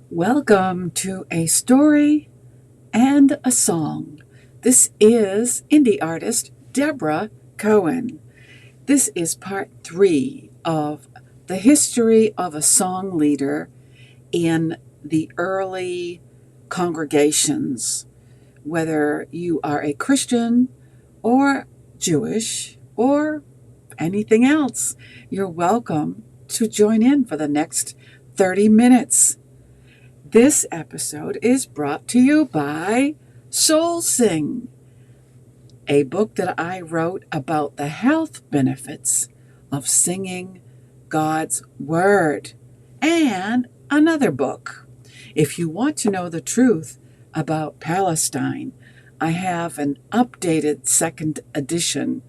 Welcome to A Story and a Song. This is indie artist Deborah Cohen. This is part 3 of the history of a song leader in the early congregations. Whether you are a Christian or Jewish or anything else, you're welcome to join in for the next 30 minutes. This episode is brought to you by Soul Sing, a book that I wrote about the health benefits of singing God's Word, and another book. If you want to know the truth about Palestine, I have an updated second edition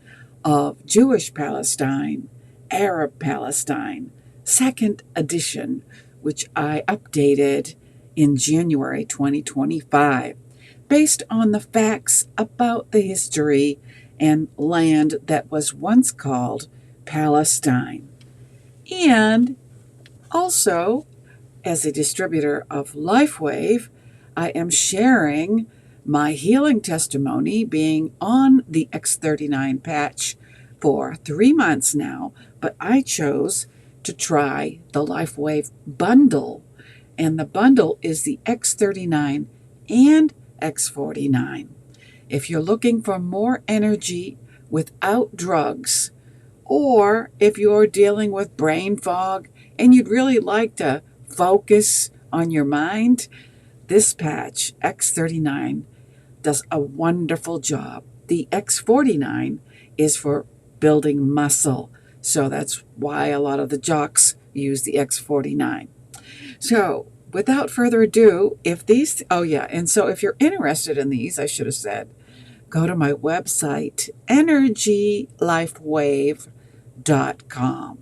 of Jewish Palestine, Arab Palestine, second edition, which I updated in January 2025, based on the facts about the history and land that was once called Palestine. And also, as a distributor of LifeWave, I am sharing my healing testimony being on the X39 patch for 3 months now, but I chose to try the LifeWave bundle. And the bundle is the X39 and X49. If you're looking for more energy without drugs, or if you're dealing with brain fog and you'd really like to focus on your mind, this patch, X39, does a wonderful job. The X49 is for building muscle, so that's why a lot of the jocks use the X49. So, without further ado, if you're interested in these, I should have said, go to my website, energylifewave.com.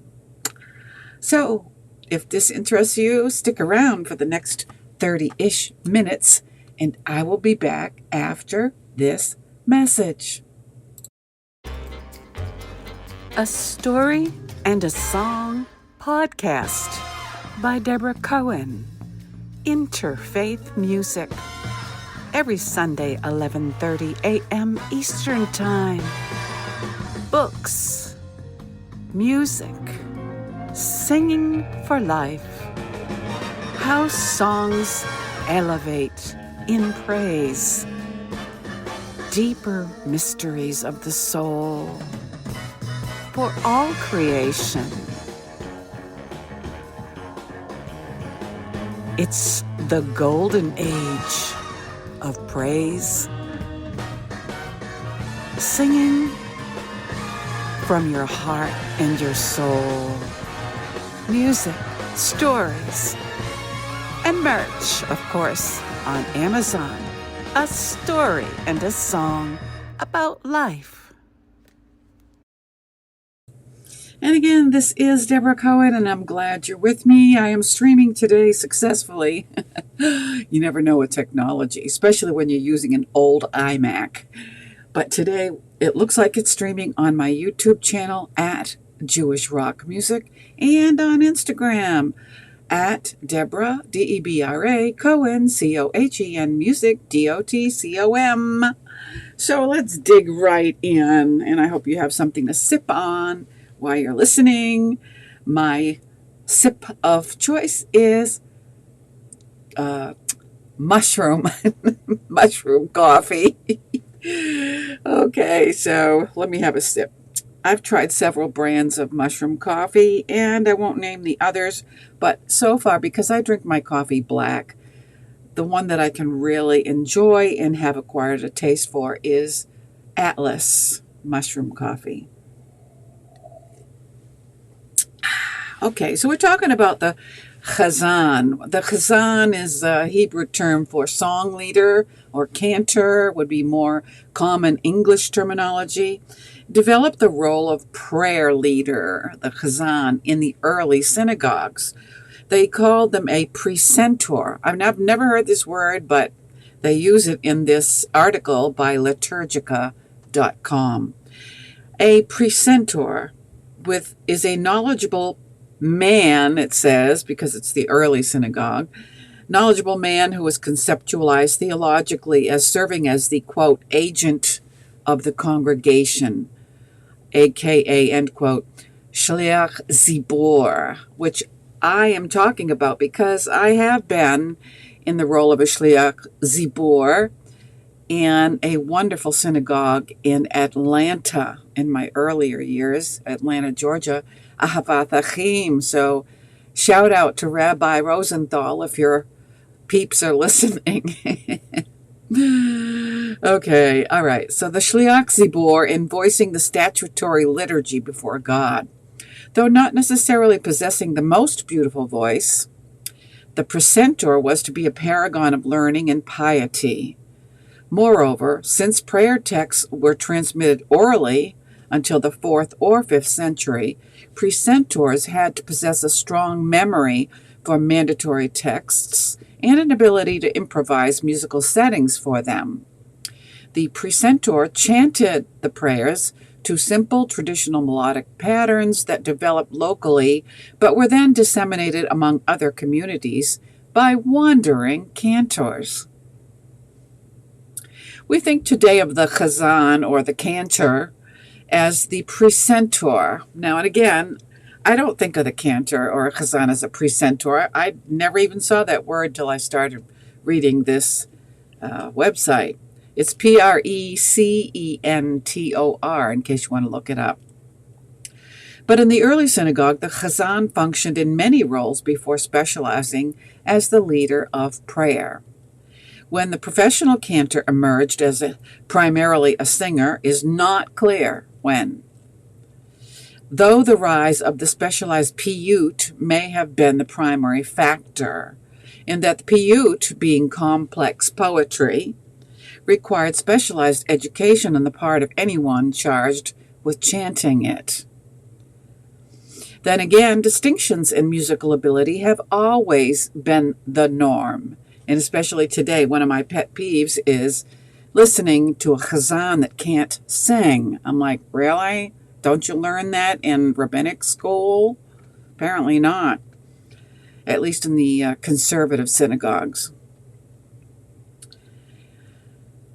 So, if this interests you, stick around for the next 30-ish minutes, and I will be back after this message. A Story and a Song podcast by Deborah Cohen. Interfaith music. Every Sunday, 11:30 a.m. Eastern Time. Books. Music. Singing for life. How songs elevate in praise. Deeper mysteries of the soul. For all creation. It's the golden age of praise. Singing from your heart and your soul. Music, stories, and merch, of course, on Amazon. A story and a song about life. And again, this is Deborah Cohen, and I'm glad you're with me. I am streaming today successfully. You never know with technology, especially when you're using an old iMac. But today, it looks like it's streaming on my YouTube channel at Jewish Rock Music and on Instagram at Deborah, Debra, Cohen, Cohen Music, Dotcom. So let's dig right in, and I hope you have something to sip on while you're listening. My sip of choice is mushroom coffee. Okay, so let me have a sip. I've tried several brands of mushroom coffee, and I won't name the others, but so far, because I drink my coffee black, the one that I can really enjoy and have acquired a taste for is Atlas mushroom coffee. Okay, so we're talking about the chazan. The chazan is a Hebrew term for song leader or cantor, would be more common English terminology. Developed the role of prayer leader, the chazan, in the early synagogues. They called them a precentor. I've never heard this word, but they use it in this article by Liturgica.com. A precentor is a knowledgeable man, it says, because it's the early synagogue, knowledgeable man who was conceptualized theologically as serving as the, quote, agent of the congregation, aka, end quote, shliach zibor, which I am talking about because I have been in the role of a shliach zibor in a wonderful synagogue in Atlanta in my earlier years, Atlanta, Georgia, Ahavat Achim. So shout out to Rabbi Rosenthal if your peeps are listening. Okay, all right. So the Shliach Zibor in voicing the statutory liturgy before God. Though not necessarily possessing the most beautiful voice, the precentor was to be a paragon of learning and piety. Moreover, since prayer texts were transmitted orally until the 4th or 5th century, precentors had to possess a strong memory for mandatory texts and an ability to improvise musical settings for them. The precentor chanted the prayers to simple traditional melodic patterns that developed locally but were then disseminated among other communities by wandering cantors. We think today of the chazan or the cantor as the precentor. Now and again, I don't think of the cantor or a chazan as a precentor. I never even saw that word till I started reading this website. It's precentor, in case you want to look it up. But in the early synagogue, the chazan functioned in many roles before specializing as the leader of prayer. When the professional cantor emerged as primarily a singer is not clear when. Though the rise of the specialized piyut may have been the primary factor, in that the piyut, being complex poetry, required specialized education on the part of anyone charged with chanting it. Then again, distinctions in musical ability have always been the norm. And especially today, one of my pet peeves is listening to a chazan that can't sing. I'm like, really? Don't you learn that in rabbinic school? Apparently not, at least in the conservative synagogues.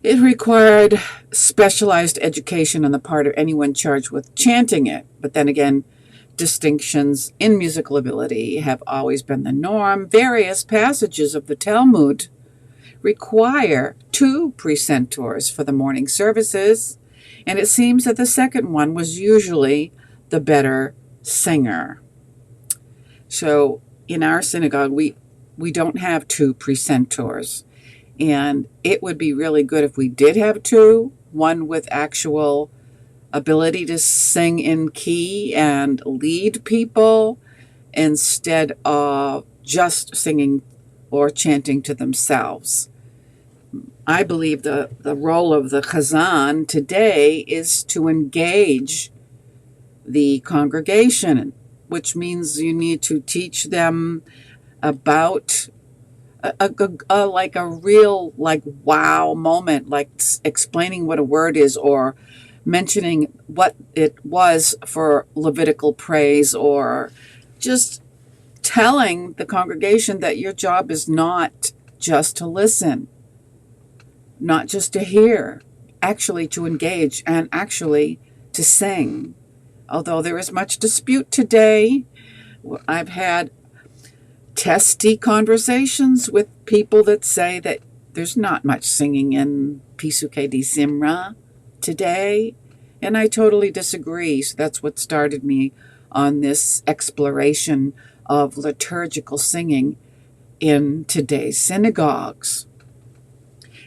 It required specialized education on the part of anyone charged with chanting it. But then again, distinctions in musical ability have always been the norm. Various passages of the Talmud require 2 precentors for the morning services, and it seems that the second one was usually the better singer. So in our synagogue, we don't have 2 precentors, and it would be really good if we did have 2, one with actual ability to sing in key and lead people instead of just singing or chanting to themselves. I believe the role of the chazan today is to engage the congregation, which means you need to teach them about like a real wow moment, like explaining what a word is or mentioning what it was for Levitical praise, or just telling the congregation that your job is not just to listen, not just to hear, actually to engage and actually to sing. Although there is much dispute today, I've had testy conversations with people that say that there's not much singing in Pisuke di Simra today, and I totally disagree. So that's what started me on this exploration of liturgical singing in today's synagogues.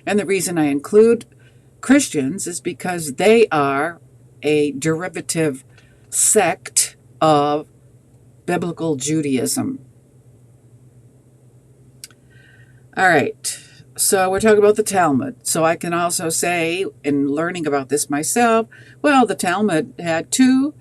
And the reason I include Christians is because they are a derivative sect of biblical Judaism. All right. So we're talking about the Talmud. So I can also say, in learning about this myself, well, the Talmud had 2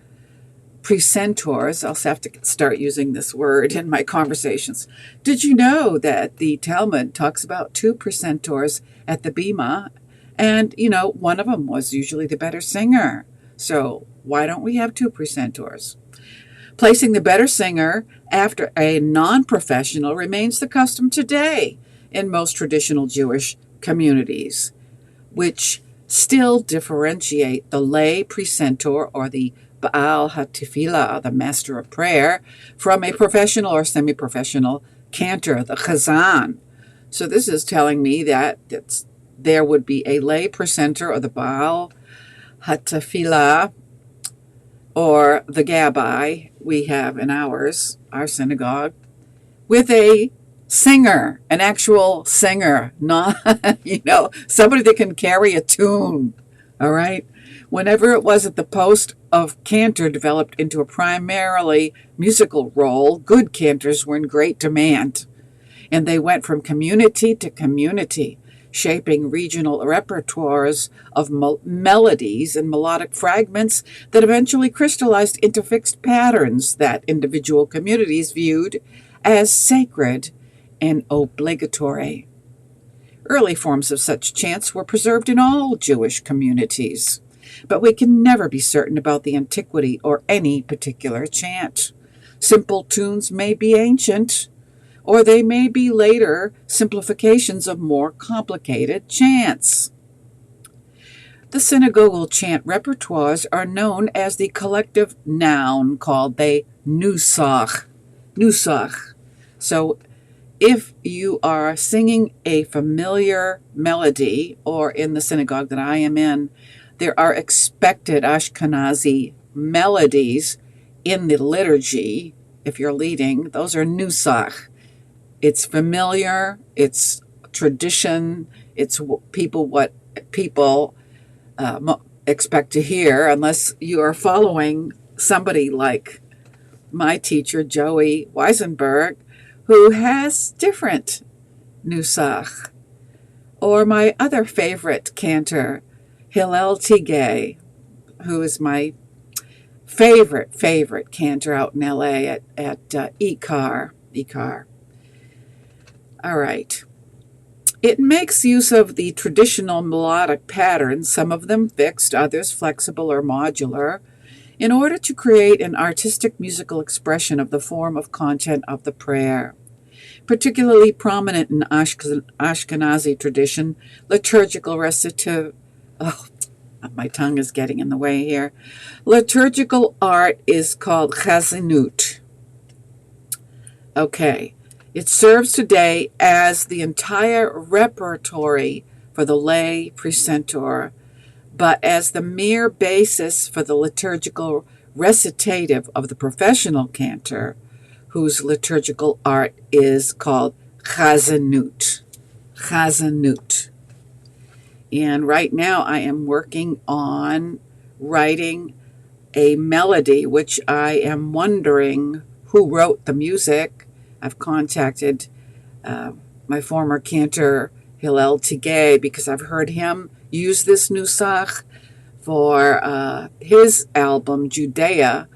precentors. I'll have to start using this word in my conversations. Did you know that the Talmud talks about 2 precentors at the Bima? And, one of them was usually the better singer. So why don't we have 2 precentors? Placing the better singer after a non-professional remains the custom today in most traditional Jewish communities, which still differentiate the lay precentor or the Baal HaTefillah, the master of prayer, from a professional or semi-professional cantor, the chazan. So this is telling me that there would be a lay precentor or the Baal HaTefillah or the Gabbai we have in our synagogue, with a singer, an actual singer, not, somebody that can carry a tune, all right? Whenever it was that the post of cantor developed into a primarily musical role, good cantors were in great demand, and they went from community to community, shaping regional repertoires of melodies and melodic fragments that eventually crystallized into fixed patterns that individual communities viewed as sacred and obligatory. Early forms of such chants were preserved in all Jewish communities, but we can never be certain about the antiquity or any particular chant. Simple tunes may be ancient, or they may be later simplifications of more complicated chants. The synagogal chant repertoires are known as the collective noun called the nusach. Nusach. So if you are singing a familiar melody, or in the synagogue that I am in, there are expected Ashkenazi melodies in the liturgy. If you're leading, those are nusach. It's familiar, it's tradition, it's what people expect to hear, unless you are following somebody like my teacher, Joey Weisenberg, who has different nusach. Or my other favorite cantor, Hillel Tigay, who is my favorite cantor out in LA at Ikar. All right. It makes use of the traditional melodic patterns, some of them fixed, others flexible or modular, in order to create an artistic musical expression of the form of content of the prayer. Particularly prominent in Ashkenazi tradition, liturgical recitative. Oh, my tongue is getting in the way here. Liturgical art is called chazanut. Okay. It serves today as the entire repertory for the lay precentor, but as the mere basis for the liturgical recitative of the professional cantor, whose liturgical art is called chazanut. Chazanut. And right now I am working on writing a melody, which I am wondering who wrote the music. I've contacted my former cantor, Hillel Tigay, because I've heard him use this nusach for his album, Judea.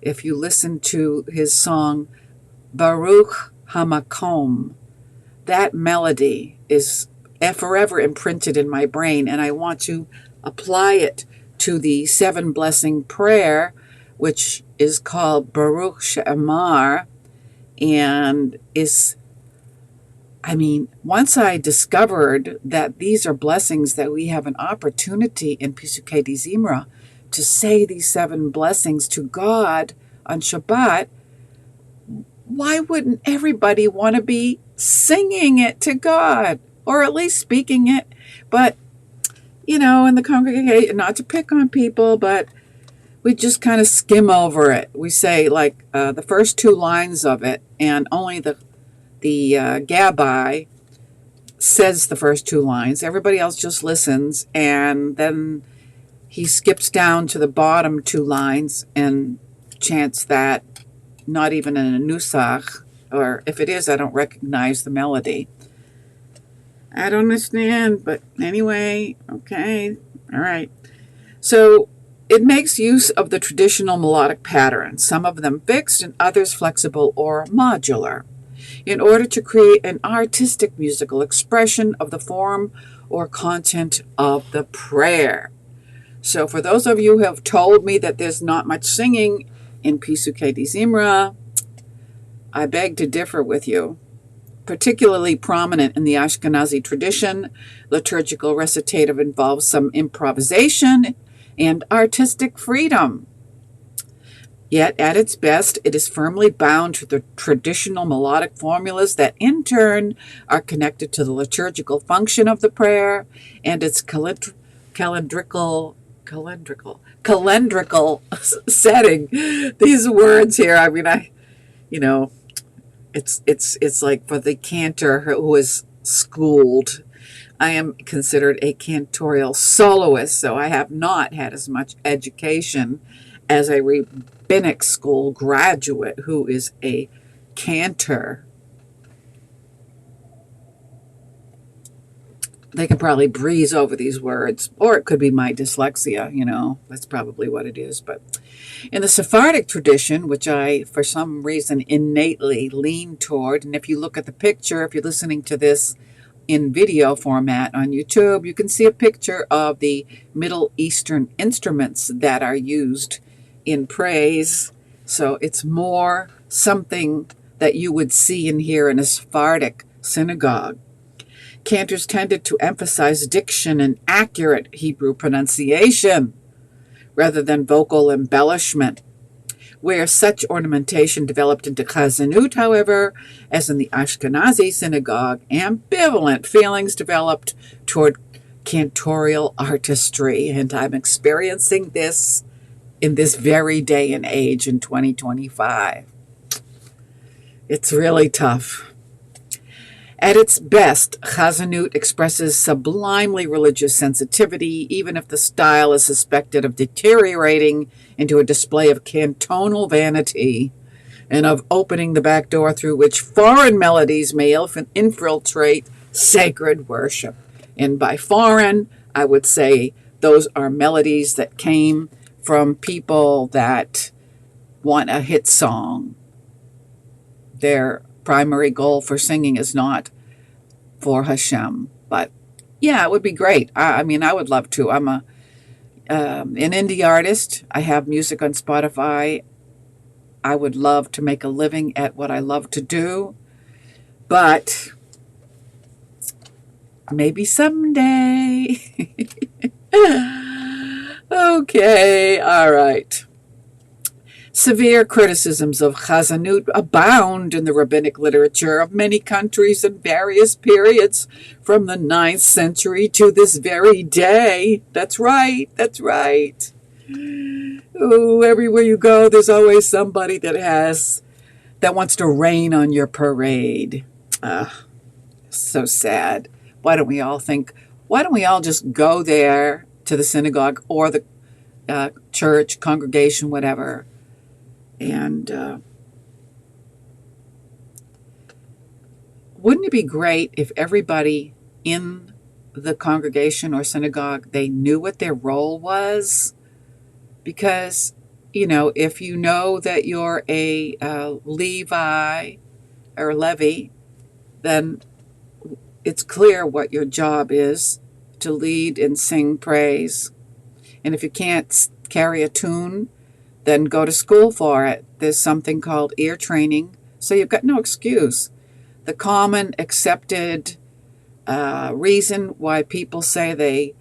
If you listen to his song, Baruch Hamakom, that melody is forever imprinted in my brain, and I want to apply it to the 7 blessing prayer, which is called Baruch She'amar, and once I discovered that these are blessings that we have an opportunity in Pisukei di Zimra to say these 7 blessings to God on Shabbat, why wouldn't everybody want to be singing it to God, or at least speaking it? But, in the congregation, not to pick on people, but we just kind of skim over it. We say the first 2 lines of it, and only the Gabbai says the first 2 lines. Everybody else just listens, and then he skips down to the bottom 2 lines and chants that, not even in a nusach, or if it is, I don't recognize the melody. I don't understand, but anyway, okay, all right. So it makes use of the traditional melodic patterns, some of them fixed and others flexible or modular, in order to create an artistic musical expression of the form or content of the prayer. So for those of you who have told me that there's not much singing in Pisuke di Zimra, I beg to differ with you. Particularly prominent in the Ashkenazi tradition, liturgical recitative involves some improvisation and artistic freedom. Yet, at its best, it is firmly bound to the traditional melodic formulas that, in turn, are connected to the liturgical function of the prayer and its calendrical setting. These words here, I mean, it's like for the cantor who is schooled. I am considered a cantorial soloist, so I have not had as much education as a rabbinic school graduate who is a cantor. They can probably breeze over these words, or it could be my dyslexia, that's probably what it is. But in the Sephardic tradition, which I, for some reason, innately lean toward, and if you look at the picture, if you're listening to this in video format on YouTube, you can see a picture of the Middle Eastern instruments that are used in praise. So it's more something that you would see and hear in a Sephardic synagogue. Cantors tended to emphasize diction and accurate Hebrew pronunciation rather than vocal embellishment. Where such ornamentation developed into chazanut, however, as in the Ashkenazi synagogue, ambivalent feelings developed toward cantorial artistry, and I'm experiencing this in this very day and age in 2025. It's really tough. At its best, chazanut expresses sublimely religious sensitivity, even if the style is suspected of deteriorating into a display of cantonal vanity and of opening the back door through which foreign melodies may infiltrate sacred worship. And by foreign, I would say those are melodies that came from people that want a hit song. Their primary goal for singing is not for Hashem, but yeah, it would be great. I mean, I would love to. I'm an indie artist. I have music on Spotify. I would love to make a living at what I love to do, but maybe someday. Okay, all right. Severe criticisms of chazanut abound in the rabbinic literature of many countries in various periods from the 9th century to this very day. That's right. Oh, everywhere you go, there's always somebody that wants to rain on your parade. So sad. Why don't we all just go there to the synagogue or the church, congregation, whatever, and wouldn't it be great if everybody in the congregation or synagogue, they knew what their role was? Because, if you know that you're a Levi or Levi, then it's clear what your job is, to lead and sing praise. And if you can't carry a tune, then go to school for it. There's something called ear training, so you've got no excuse. The common accepted reason why people say they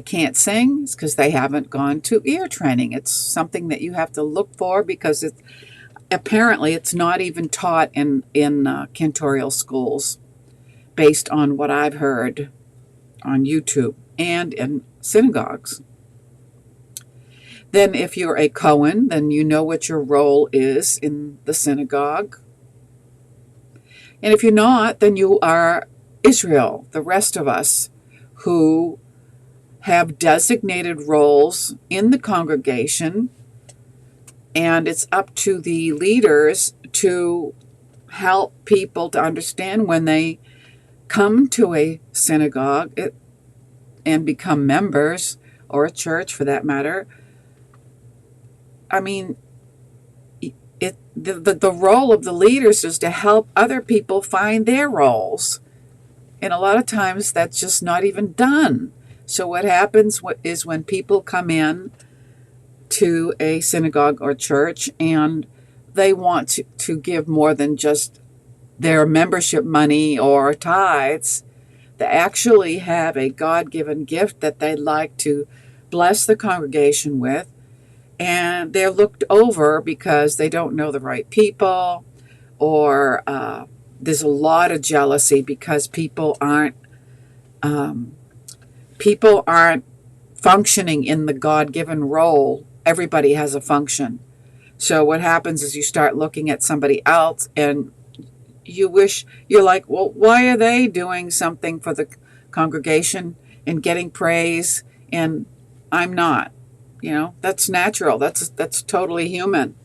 can't sing is because they haven't gone to ear training. It's something that you have to look for because apparently it's not even taught in cantorial schools, based on what I've heard on YouTube and in synagogues. Then if you're a Cohen, then you know what your role is in the synagogue. And if you're not, then you are Israel, the rest of us who have designated roles in the congregation, and it's up to the leaders to help people to understand when they come to a synagogue and become members, or a church for that matter. I mean, the role of the leaders is to help other people find their roles. And a lot of times that's just not even done. So what happens is when people come in to a synagogue or church and they want to give more than just their membership money or tithes. They actually have a God-given gift that they'd like to bless the congregation with, and they're looked over because they don't know the right people, or there's a lot of jealousy because people aren't functioning in the God-given role. Everybody has a function. So what happens is you start looking at somebody else and you're like, well, why are they doing something for the congregation and getting praise and I'm not? That's natural. That's totally human.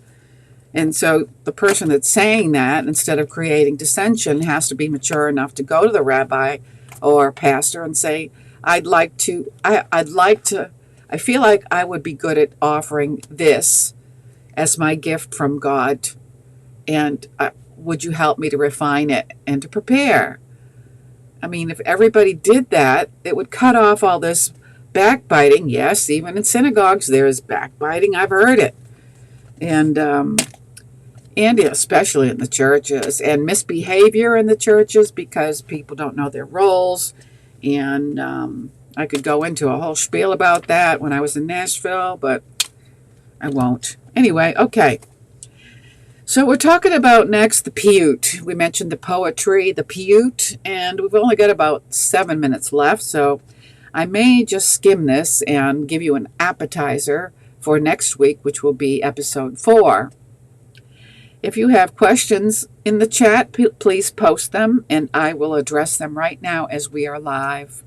And so the person that's saying that, instead of creating dissension, has to be mature enough to go to the rabbi or pastor and say, I feel like I would be good at offering this as my gift from God, and would you help me to refine it and to prepare? I mean, if everybody did that, it would cut off all this backbiting. Yes, even in synagogues, there's backbiting. I've heard it. And especially in the churches, and misbehavior in the churches because people don't know their roles. And I could go into a whole spiel about that when I was in Nashville, but I won't. Anyway, okay. So we're talking about next the piyut. We mentioned the poetry, the piyut, and we've only got about 7 minutes left, so I may just skim this and give you an appetizer for next week, which will be episode 4. If you have questions in the chat, please post them, and I will address them right now as we are live.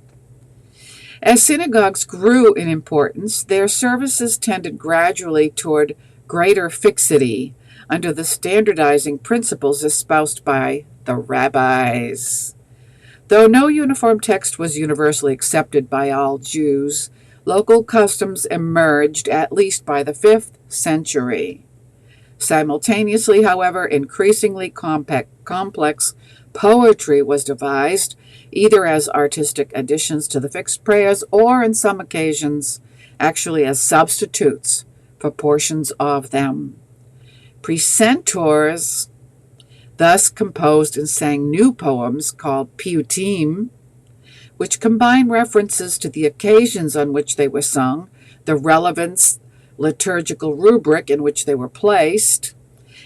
As synagogues grew in importance, their services tended gradually toward greater fixity under the standardizing principles espoused by the rabbis. Though no uniform text was universally accepted by all Jews, local customs emerged at least by the 5th century. Simultaneously, however, increasingly complex poetry was devised, either as artistic additions to the fixed prayers or, in some occasions, actually as substitutes for portions of them. Precentors thus composed and sang new poems called piyutim, which combine references to the occasions on which they were sung, the relevance liturgical rubric in which they were placed,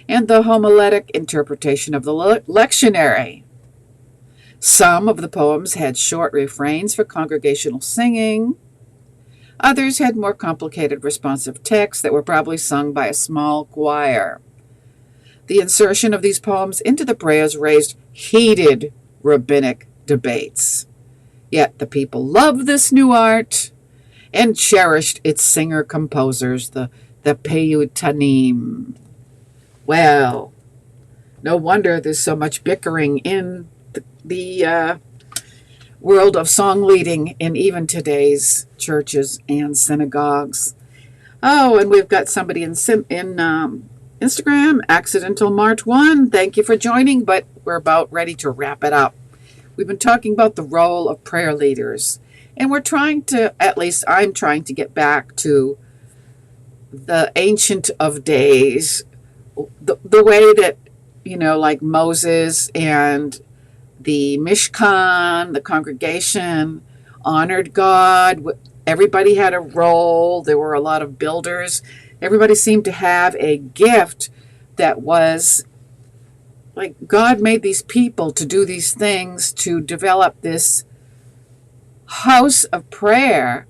and the homiletic interpretation of the lectionary. Some of the poems had short refrains for congregational singing. Others had more complicated responsive texts that were probably sung by a small choir. The insertion of these poems into the prayers raised heated rabbinic debates. Yet the people loved this new art and cherished its singer-composers, the piyutanim. Well, no wonder there's so much bickering in the world of song leading in even today's churches and synagogues. Oh, and we've got somebody in Instagram, Accidental Mart 1. Thank you for joining, but we're about ready to wrap it up. We've been talking about the role of prayer leaders, and we're trying to, at least I'm trying to get back to the Ancient of Days, the way that, like Moses and the Mishkan, the congregation, honored God. Everybody had a role. There were a lot of builders. Everybody seemed to have a gift that was like God made these people to do these things, to develop this house of prayer.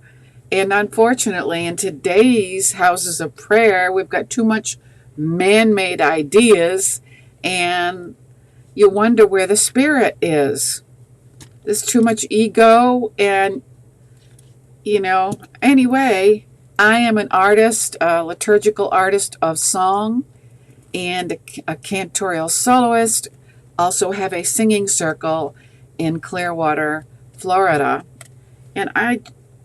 And unfortunately, in today's houses of prayer, we've got too much man-made ideas, and you wonder where the spirit is. There's too much ego, and, anyway, I am an artist, a liturgical artist of song, and a cantorial soloist. Also have a singing circle in Clearwater, Florida. And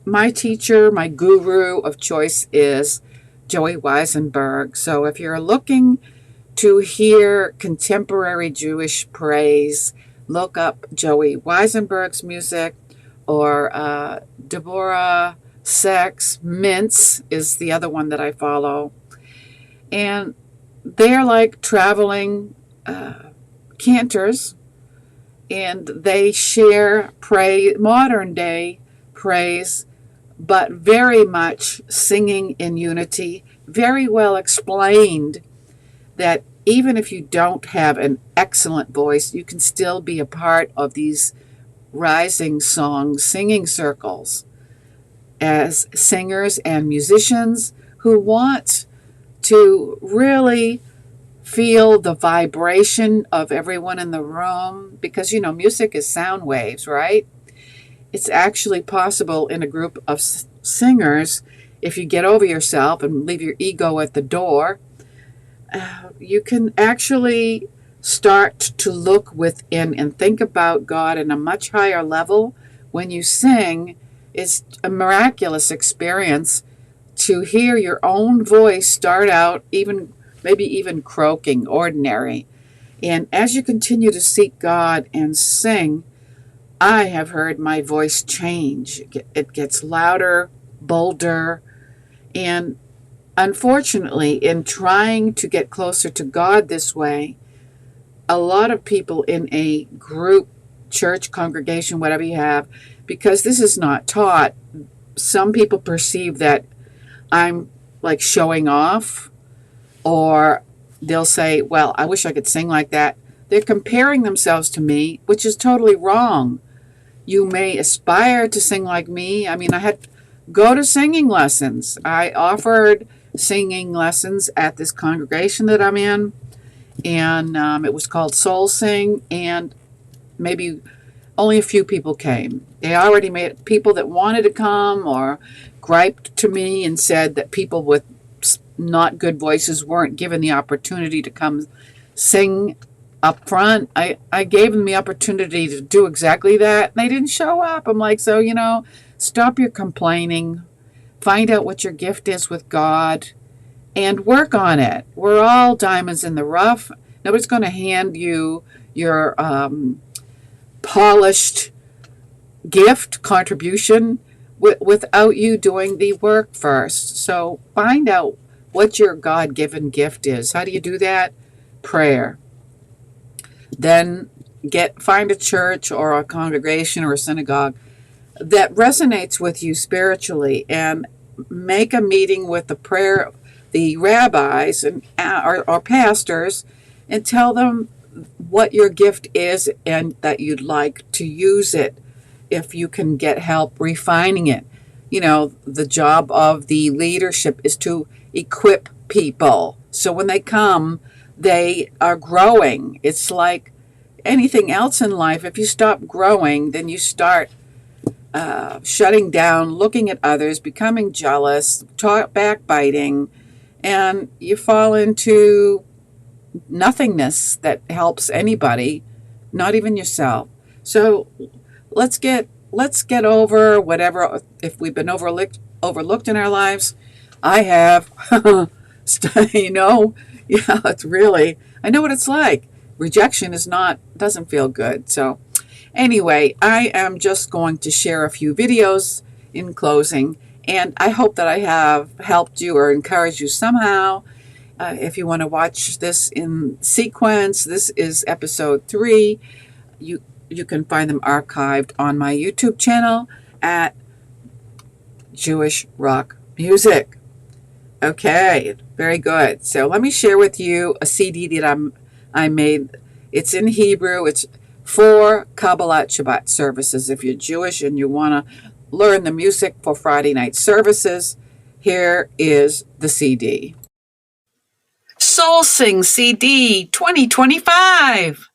my teacher, my guru of choice is Joey Weisenberg. So if you're looking to hear contemporary Jewish praise, look up Joey Weisenberg's music or Deborah Sex, Mince is the other one that I follow. And they're like traveling cantors, and they share modern day praise, but very much singing in unity, very well explained that even if you don't have an excellent voice, you can still be a part of these rising song singing circles as singers and musicians who want to really feel the vibration of everyone in the room, because music is sound waves, right? It's actually possible in a group of singers, if you get over yourself and leave your ego at the door, you can actually start to look within and think about God in a much higher level. When you sing, it's a miraculous experience to hear your own voice start out maybe even croaking, ordinary. And as you continue to seek God and sing, I have heard my voice change. It gets louder, bolder, and unfortunately, in trying to get closer to God this way, a lot of people in a group, church, congregation, whatever you have, because this is not taught, some people perceive that I'm like showing off, or they'll say, well, I wish I could sing like that. They're comparing themselves to me, which is totally wrong. You may aspire to sing like me. I mean, I had go to singing lessons. I offered singing lessons at this congregation that I'm in, and it was called Soul Sing, and maybe only a few people came. They already made people that wanted to come or griped to me and said that people with not good voices weren't given the opportunity to come sing up front. I gave them the opportunity to do exactly that, and they didn't show up. I'm like, so, stop your complaining, find out what your gift is with God, and work on it. We're all diamonds in the rough. Nobody's going to hand you your polished gift contribution without you doing the work first. So find out what your God-given gift is. How do you do that? Prayer. Then find a church or a congregation or a synagogue that resonates with you spiritually, and make a meeting with the rabbis or pastors, and tell them what your gift is and that you'd like to use it if you can get help refining it. The job of the leadership is to equip people. So when they come, they are growing. It's like anything else in life. If you stop growing, then you start shutting down, looking at others, becoming jealous, backbiting, and you fall into nothingness that helps anybody, not even yourself. So let's get over whatever, if we've been overlooked in our lives. I have. Yeah, it's really, I know what it's like. Rejection doesn't feel good. So anyway, I am just going to share a few videos in closing, and I hope that I have helped you or encouraged you somehow. If you want to watch this in sequence, this is episode 3. You can find them archived on my YouTube channel at Jewish Rock Music. Okay, very good. So let me share with you a CD that I made. It's in Hebrew. It's for Kabbalat Shabbat services. If you're Jewish and you want to learn the music for Friday night services, here is the CD. Soul Sing CD 2025.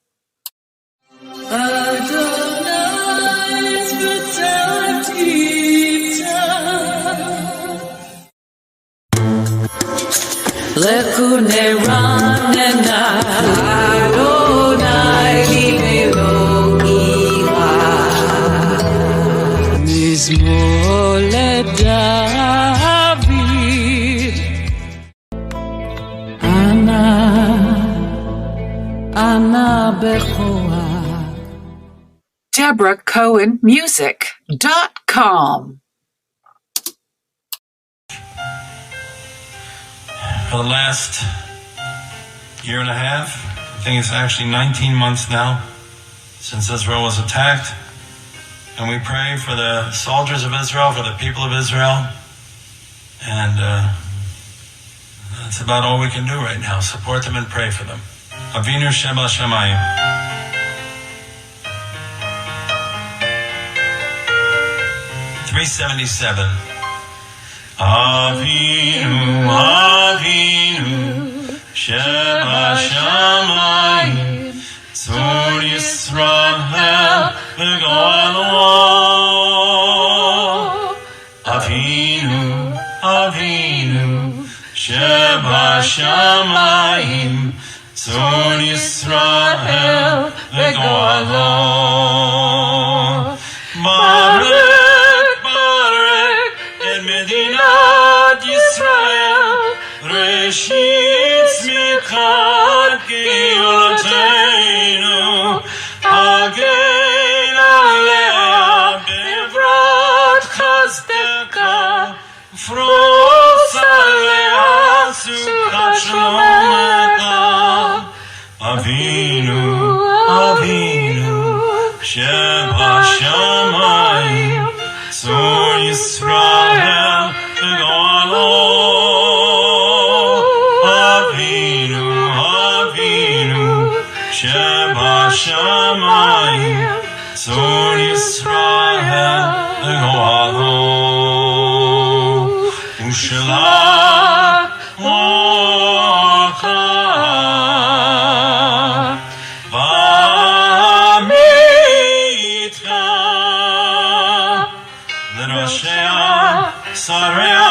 DeborahCohenMusic.com. for the last year and a half. I think it's actually 19 months now since Israel was attacked. And we pray for the soldiers of Israel, for the people of Israel. And that's about all we can do right now. Support them and pray for them. Avinu Sheba Shamayim. $377. Avinu, Avinu, Sheba Shamayim, Tzur Yisrael v'Galo. Avinu, Avinu, Sheba Shamayim, Tzur Yisrael v'Galo. Medinat Yisrael, Reshit Tzmichat Geulateinu, Hagen Alea Bevrat Chazdeka, Fros Alea Suchat Shlomeka. Avinu, Avinu, Sheba Shamayim, Tzur Yisrael v'Galo. Avinu, Avinu, Sheba Shamayim, Tzur Yisrael v'Galo. Ushelach Mocha v'amitka l'roshea Saraya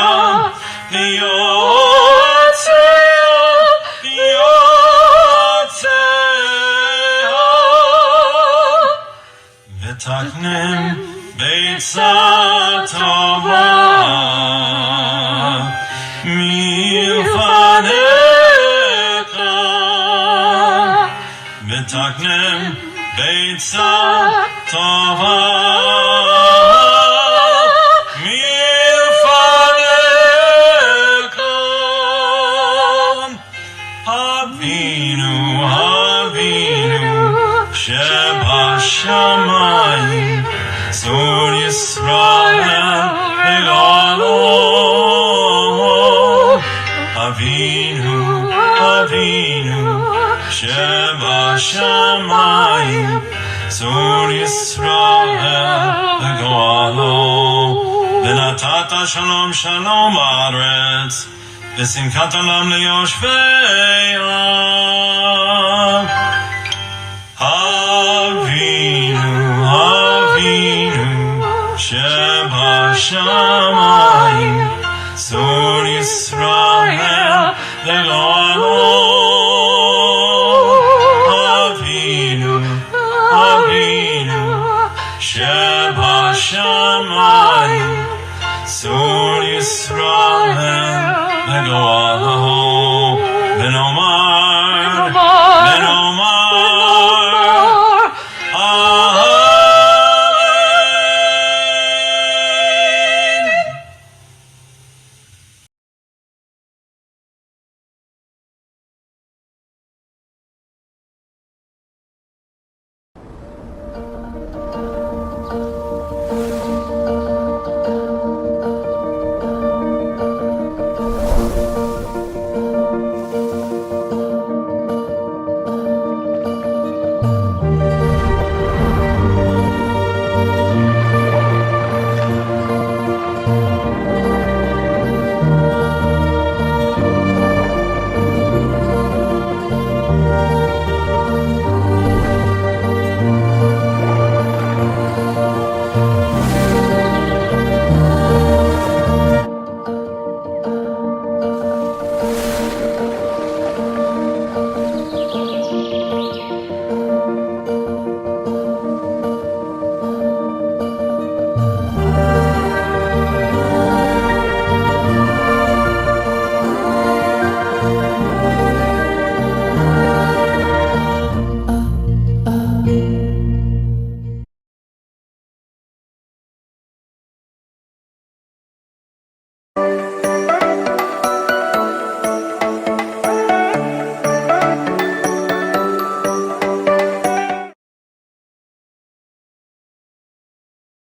v'taknem beitza tova milfanecha v'taknem beitza tova Shamayim, Tzur Yisrael v'Galo. Avinu, Avinu, Sheba Shamayim, Tzur Yisrael v'Galo. V'natata shalom shalom haaretz, v'simchat olam liyoshveya. Avinu, Avinu, Sheba Shamayim.